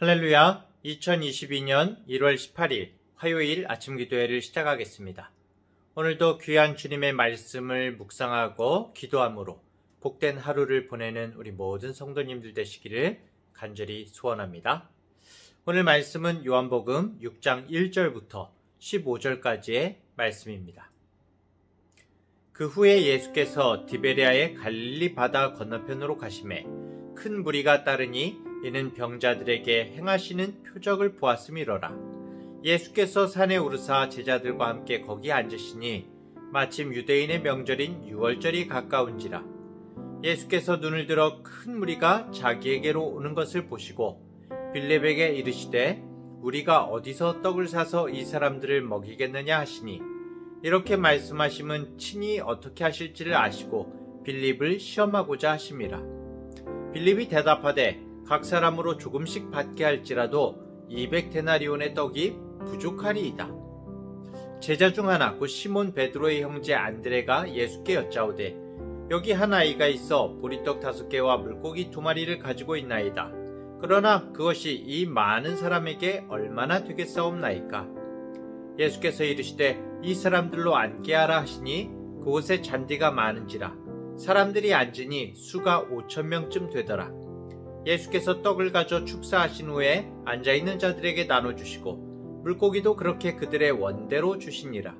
할렐루야. 2022년 1월 18일 화요일 아침 기도회를 시작하겠습니다. 오늘도 귀한 주님의 말씀을 묵상하고 기도함으로 복된 하루를 보내는 우리 모든 성도님들 되시기를 간절히 소원합니다. 오늘 말씀은 요한복음 6장 1절부터 15절까지의 말씀입니다. 그 후에 예수께서 디베랴의 갈릴리 바다 건너편으로 가시매 큰 무리가 따르니 이는 병자들에게 행하시는 표적을 보았음이로라. 예수께서 산에 오르사 제자들과 함께 거기 앉으시니 마침 유대인의 명절인 유월절이 가까운지라. 예수께서 눈을 들어 큰 무리가 자기에게로 오는 것을 보시고 빌립에게 이르시되 우리가 어디서 떡을 사서 이 사람들을 먹이겠느냐 하시니 이렇게 말씀하심은 친히 어떻게 하실지를 아시고 빌립을 시험하고자 하심이라. 빌립이 대답하되 각 사람으로 조금씩 받게 할지라도 200데나리온의 떡이 부족하리이다. 제자 중 하나 곧 시몬 베드로의 형제 안드레가 예수께 여짜오되 여기 한 아이가 있어 보리떡 5개와 물고기 2마리를 가지고 있나이다. 그러나 그것이 이 많은 사람에게 얼마나 되겠사옵나이까. 예수께서 이르시되 이 사람들로 앉게 하라 하시니 그곳에 잔디가 많은지라 사람들이 앉으니 수가 5,000명쯤 되더라. 예수께서 떡을 가져 축사하신 후에 앉아있는 자들에게 나눠주시고 물고기도 그렇게 그들의 원대로 주시니라.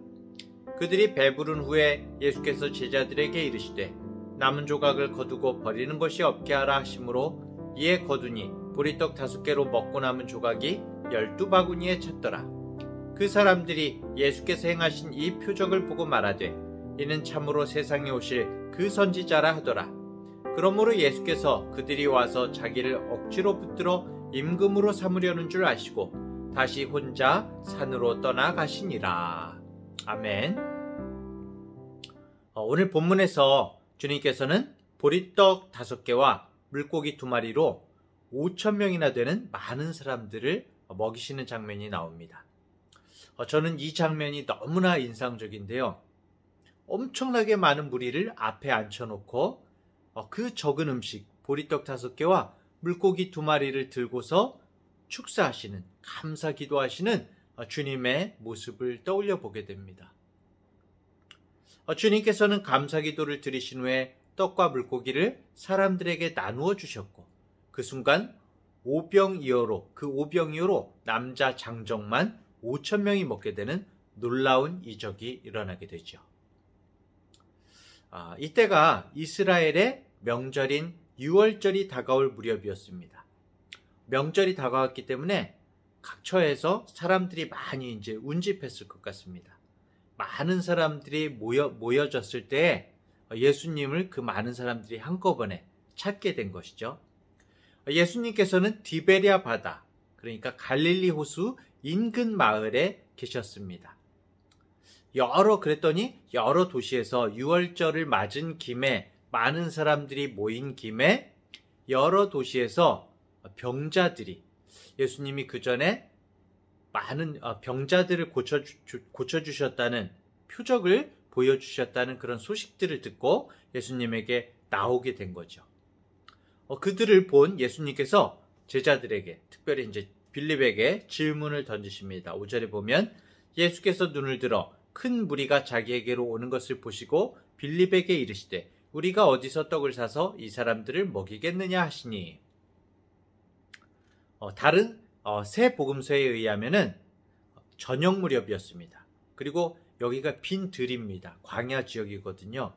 그들이 배부른 후에 예수께서 제자들에게 이르시되 남은 조각을 거두고 버리는 것이 없게 하라 하시므로 이에 거두니 보리떡 5개로 먹고 남은 조각이 12바구니에 찼더라. 그 사람들이 예수께서 행하신 이 표적을 보고 말하되 이는 참으로 세상에 오실 그 선지자라 하더라. 그러므로 예수께서 그들이 와서 자기를 억지로 붙들어 임금으로 삼으려는 줄 아시고 다시 혼자 산으로 떠나가시니라. 아멘. 오늘 본문에서 주님께서는 보리떡 5개와 물고기 2마리로 5,000명이나 되는 많은 사람들을 먹이시는 장면이 나옵니다. 저는 이 장면이 너무나 인상적인데요. 엄청나게 많은 무리를 앞에 앉혀놓고 그 적은 음식 보리떡 5개와 물고기 2마리를 들고서 축사하시는, 감사 기도하시는 주님의 모습을 떠올려 보게 됩니다. 주님께서는 감사 기도를 드리신 후에 떡과 물고기를 사람들에게 나누어 주셨고 그 순간 오병이어로 남자 장정만 5,000명이 먹게 되는 놀라운 이적이 일어나게 되죠. 이때가 이스라엘의 명절인 유월절이 다가올 무렵이었습니다. 명절이 다가왔기 때문에 각처에서 사람들이 많이 이제 운집했을 것 같습니다. 많은 사람들이 모여졌을 때 예수님을 그 많은 사람들이 한꺼번에 찾게 된 것이죠. 예수님께서는 디베랴 바다, 그러니까 갈릴리 호수 인근 마을에 계셨습니다. 그랬더니 여러 도시에서 유월절을 맞은 김에 많은 사람들이 모인 김에 여러 도시에서 병자들이 예수님이 그 전에 많은 병자들을 고쳐주셨다는 표적을 보여주셨다는 그런 소식들을 듣고 예수님에게 나오게 된 거죠. 그들을 본 예수님께서 제자들에게 특별히 이제 빌립에게 질문을 던지십니다. 5절에 보면 예수께서 눈을 들어 큰 무리가 자기에게로 오는 것을 보시고 빌립에게 이르시되 우리가 어디서 떡을 사서 이 사람들을 먹이겠느냐 하시니 다른 새 복음서에 의하면은 저녁 무렵이었습니다. 그리고 여기가 빈 들입니다. 광야 지역이거든요.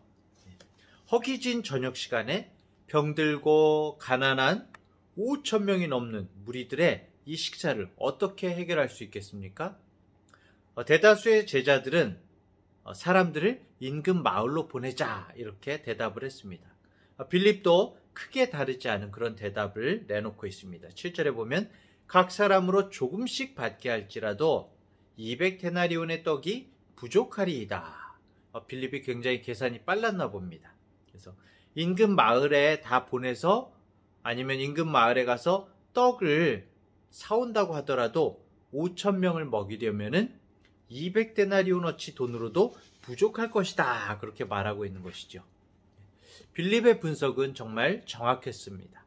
허기진 저녁 시간에 병들고 가난한 5,000명이 넘는 무리들의 이 식사를 어떻게 해결할 수 있겠습니까? 대다수의 제자들은 사람들을 인근 마을로 보내자 이렇게 대답을 했습니다. 빌립도 크게 다르지 않은 그런 대답을 내놓고 있습니다. 7절에 보면 각 사람으로 조금씩 받게 할지라도 200데나리온의 떡이 부족하리이다. 빌립이 굉장히 계산이 빨랐나 봅니다. 그래서 인근 마을에 다 보내서 아니면 인근 마을에 가서 떡을 사온다고 하더라도 5,000명을 먹이려면은 200데나리온어치 돈으로도 부족할 것이다. 그렇게 말하고 있는 것이죠. 빌립의 분석은 정말 정확했습니다.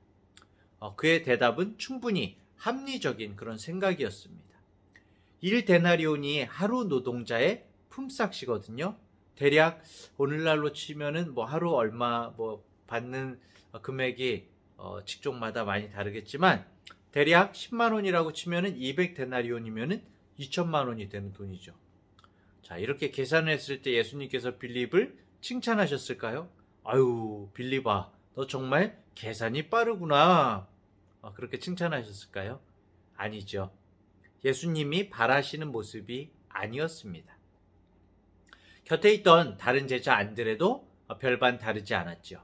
그의 대답은 충분히 합리적인 그런 생각이었습니다. 1데나리온이 하루 노동자의 품삯이거든요. 대략 오늘날로 치면은 하루 얼마 받는 금액이 직종마다 많이 다르겠지만 대략 10만 원이라고 치면은 200데나리온이면은 2천만 원이 되는 돈이죠. 자, 이렇게 계산을 했을 때 예수님께서 빌립을 칭찬하셨을까요? 아유, 빌립아, 너 정말 계산이 빠르구나. 그렇게 칭찬하셨을까요? 아니죠. 예수님이 바라시는 모습이 아니었습니다. 곁에 있던 다른 제자 안드레도 별반 다르지 않았죠.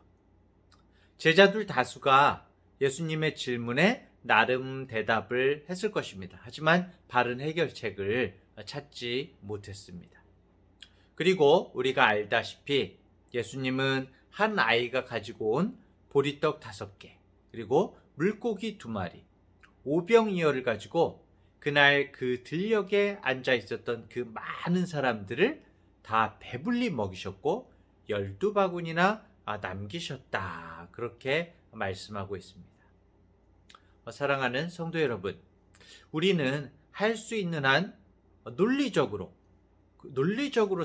제자들 다수가 예수님의 질문에 나름 대답을 했을 것입니다. 하지만 바른 해결책을 찾지 못했습니다. 그리고 우리가 알다시피 예수님은 한 아이가 가지고 온 보리떡 5개, 그리고 물고기 2마리, 오병이어를 가지고 그날 그 들녘에 앉아 있었던 그 많은 사람들을 다 배불리 먹이셨고 12바구니나 남기셨다. 그렇게 말씀하고 있습니다. 사랑하는 성도 여러분, 우리는 할 수 있는 한 논리적으로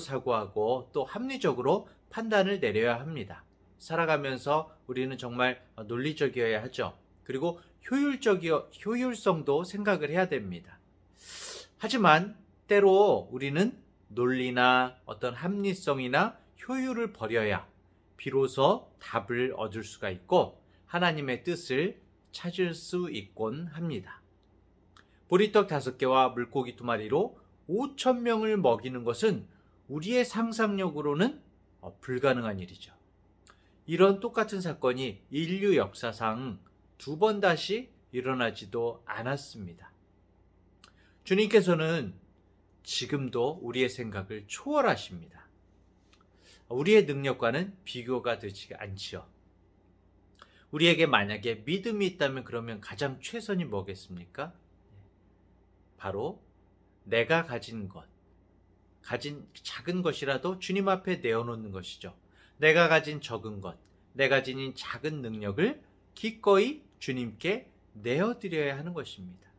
사고하고 또 합리적으로 판단을 내려야 합니다. 살아가면서 우리는 정말 논리적이어야 하죠. 그리고 효율성도 생각을 해야 됩니다. 하지만 때로 우리는 논리나 어떤 합리성이나 효율을 버려야 비로소 답을 얻을 수가 있고 하나님의 뜻을 찾을 수 있곤 합니다. 보리떡 5개와 물고기 2마리로 5,000명을 먹이는 것은 우리의 상상력으로는 불가능한 일이죠. 이런 똑같은 사건이 인류 역사상 2번 다시 일어나지도 않았습니다. 주님께서는 지금도 우리의 생각을 초월하십니다. 우리의 능력과는 비교가 되지 않지요. 우리에게 만약에 믿음이 있다면 그러면 가장 최선이 뭐겠습니까? 바로 내가 가진 작은 것이라도 주님 앞에 내어놓는 것이죠. 내가 가진 적은 것, 내가 지닌 작은 능력을 기꺼이 주님께 내어드려야 하는 것입니다.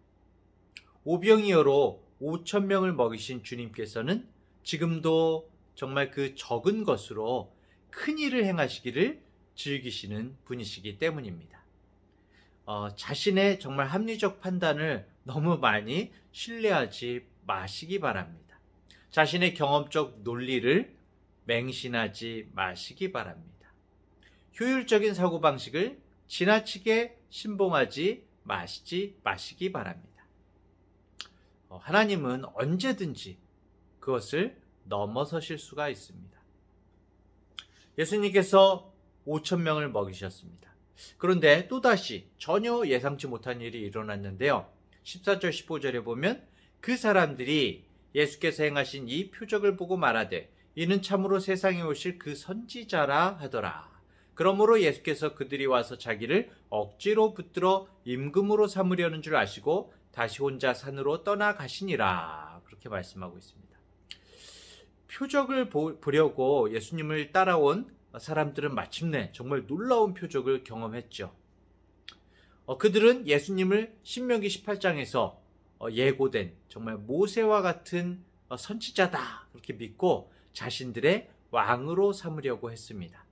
오병이어로 5,000명을 먹이신 주님께서는 지금도 정말 그 적은 것으로 큰 일을 행하시기를 즐기시는 분이시기 때문입니다. 자신의 정말 합리적 판단을 너무 많이 신뢰하지 마시기 바랍니다. 자신의 경험적 논리를 맹신하지 마시기 바랍니다. 효율적인 사고방식을 지나치게 신봉하지 마시기 바랍니다. 하나님은 언제든지 그것을 넘어서실 수가 있습니다. 예수님께서 5,000명을 먹이셨습니다. 그런데 또다시 전혀 예상치 못한 일이 일어났는데요. 14절 15절에 보면 그 사람들이 예수께서 행하신 이 표적을 보고 말하되 이는 참으로 세상에 오실 그 선지자라 하더라. 그러므로 예수께서 그들이 와서 자기를 억지로 붙들어 임금으로 삼으려는 줄 아시고 다시 혼자 산으로 떠나가시니라. 그렇게 말씀하고 있습니다. 표적을 보려고 예수님을 따라온 사람들은 마침내 정말 놀라운 표적을 경험했죠. 그들은 예수님을 신명기 18장에서 예고된 정말 모세와 같은 선지자다 그렇게 믿고 자신들의 왕으로 삼으려고 했습니다.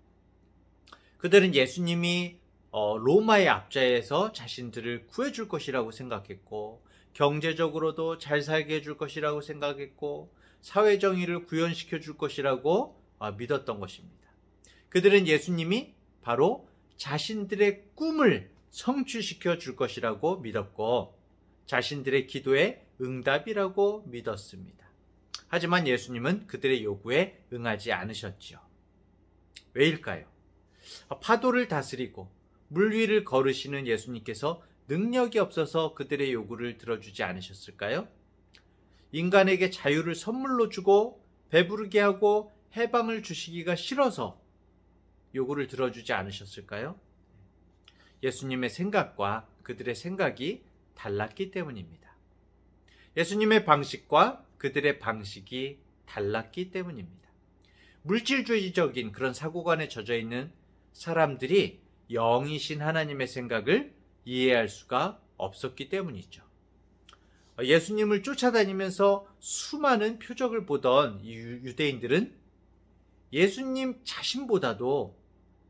그들은 예수님이 로마의 압제에서 자신들을 구해줄 것이라고 생각했고 경제적으로도 잘 살게 해줄 것이라고 생각했고 사회정의를 구현시켜 줄 것이라고 믿었던 것입니다. 그들은 예수님이 바로 자신들의 꿈을 성취시켜 줄 것이라고 믿었고 자신들의 기도의 응답이라고 믿었습니다. 하지만 예수님은 그들의 요구에 응하지 않으셨지요. 왜일까요? 파도를 다스리고 물 위를 걸으시는 예수님께서 능력이 없어서 그들의 요구를 들어주지 않으셨을까요? 인간에게 자유를 선물로 주고 배부르게 하고 해방을 주시기가 싫어서 요구를 들어주지 않으셨을까요? 예수님의 생각과 그들의 생각이 달랐기 때문입니다. 예수님의 방식과 그들의 방식이 달랐기 때문입니다. 물질주의적인 그런 사고관에 젖어 있는 사람들이 영이신 하나님의 생각을 이해할 수가 없었기 때문이죠. 예수님을 쫓아다니면서 수많은 표적을 보던 이 유대인들은 예수님 자신보다도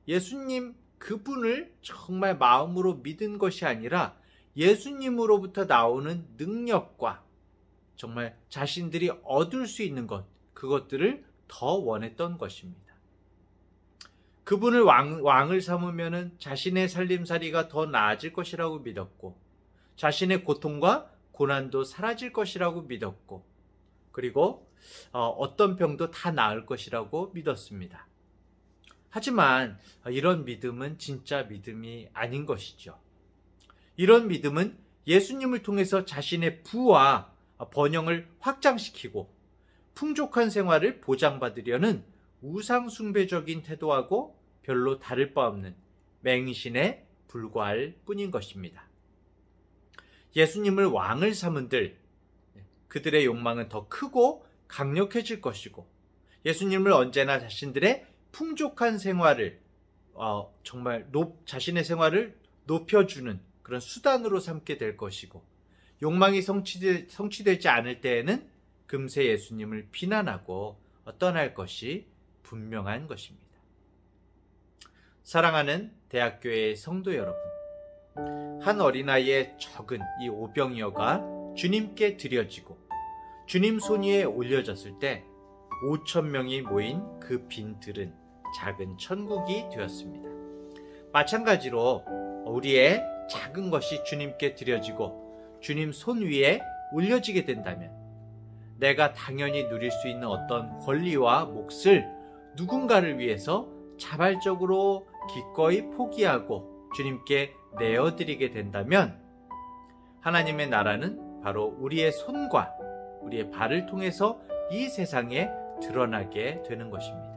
예수님 그분을 정말 마음으로 믿은 것이 아니라 예수님으로부터 나오는 능력과 정말 자신들이 얻을 수 있는 것, 그것들을 더 원했던 것입니다. 그분을 왕을 삼으면 자신의 살림살이가 더 나아질 것이라고 믿었고, 자신의 고통과 고난도 사라질 것이라고 믿었고, 그리고 어떤 병도 다 나을 것이라고 믿었습니다. 하지만 이런 믿음은 진짜 믿음이 아닌 것이죠. 이런 믿음은 예수님을 통해서 자신의 부와 번영을 확장시키고 풍족한 생활을 보장받으려는 우상숭배적인 태도하고 별로 다를 바 없는 맹신에 불과할 뿐인 것입니다. 예수님을 왕을 삼은들, 그들의 욕망은 더 크고 강력해질 것이고, 예수님을 언제나 자신들의 풍족한 생활을 정말 자신의 생활을 높여주는 그런 수단으로 삼게 될 것이고, 욕망이 성취되지 않을 때에는 금세 예수님을 비난하고 떠날 것이 분명한 것입니다. 사랑하는 대학교의 성도 여러분, 한 어린아이의 적은 이 오병이어가 주님께 드려지고 주님 손 위에 올려졌을 때 5,000명이 모인 그 빈 들은 작은 천국이 되었습니다. 마찬가지로 우리의 작은 것이 주님께 드려지고 주님 손 위에 올려지게 된다면 내가 당연히 누릴 수 있는 어떤 권리와 몫을 누군가를 위해서 자발적으로 기꺼이 포기하고 주님께 내어드리게 된다면 하나님의 나라는 바로 우리의 손과 우리의 발을 통해서 이 세상에 드러나게 되는 것입니다.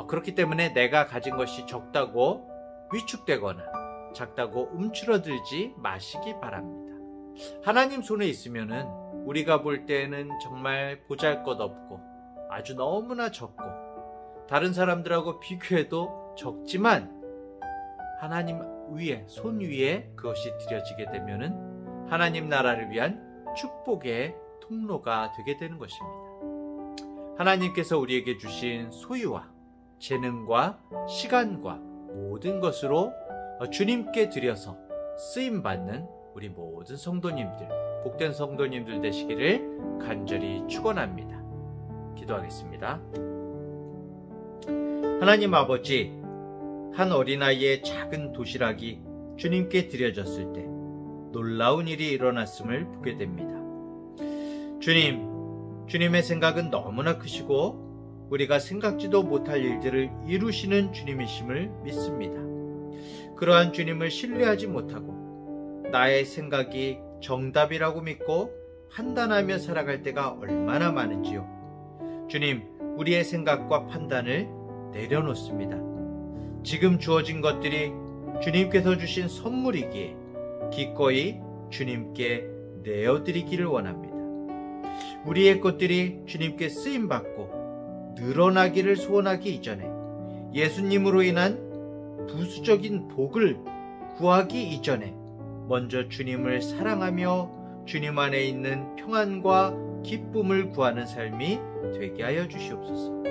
그렇기 때문에 내가 가진 것이 적다고 위축되거나 작다고 움츠러들지 마시기 바랍니다. 하나님 손에 있으면은 우리가 볼 때는 정말 보잘것없고 아주 너무나 적고 다른 사람들하고 비교해도 적지만 하나님 위에, 손 위에 그것이 드려지게 되면은 하나님 나라를 위한 축복의 통로가 되게 되는 것입니다. 하나님께서 우리에게 주신 소유와 재능과 시간과 모든 것으로 주님께 드려서 쓰임받는 우리 모든 성도님들, 복된 성도님들 되시기를 간절히 축원합니다. 기도하겠습니다. 하나님 아버지, 한 어린아이의 작은 도시락이 주님께 드려졌을 때 놀라운 일이 일어났음을 보게 됩니다. 주님의 생각은 너무나 크시고 우리가 생각지도 못할 일들을 이루시는 주님이심을 믿습니다. 그러한 주님을 신뢰하지 못하고 나의 생각이 정답이라고 믿고 판단하며 살아갈 때가 얼마나 많은지요. 주님, 우리의 생각과 판단을 내려놓습니다. 지금 주어진 것들이 주님께서 주신 선물이기에 기꺼이 주님께 내어드리기를 원합니다. 우리의 것들이 주님께 쓰임받고 늘어나기를 소원하기 이전에 예수님으로 인한 부수적인 복을 구하기 이전에 먼저 주님을 사랑하며 주님 안에 있는 평안과 기쁨을 구하는 삶이 되게 하여 주시옵소서.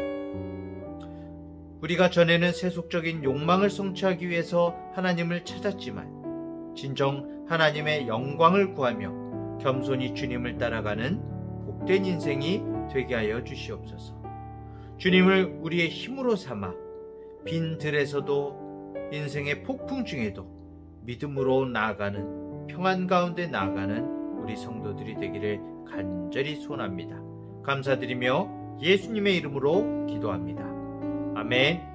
우리가 전에는 세속적인 욕망을 성취하기 위해서 하나님을 찾았지만 진정 하나님의 영광을 구하며 겸손히 주님을 따라가는 복된 인생이 되게 하여 주시옵소서. 주님을 우리의 힘으로 삼아 빈 들에서도 인생의 폭풍 중에도 믿음으로 나아가는, 평안 가운데 나아가는 우리 성도들이 되기를 간절히 소원합니다. 감사드리며 예수님의 이름으로 기도합니다. 아멘.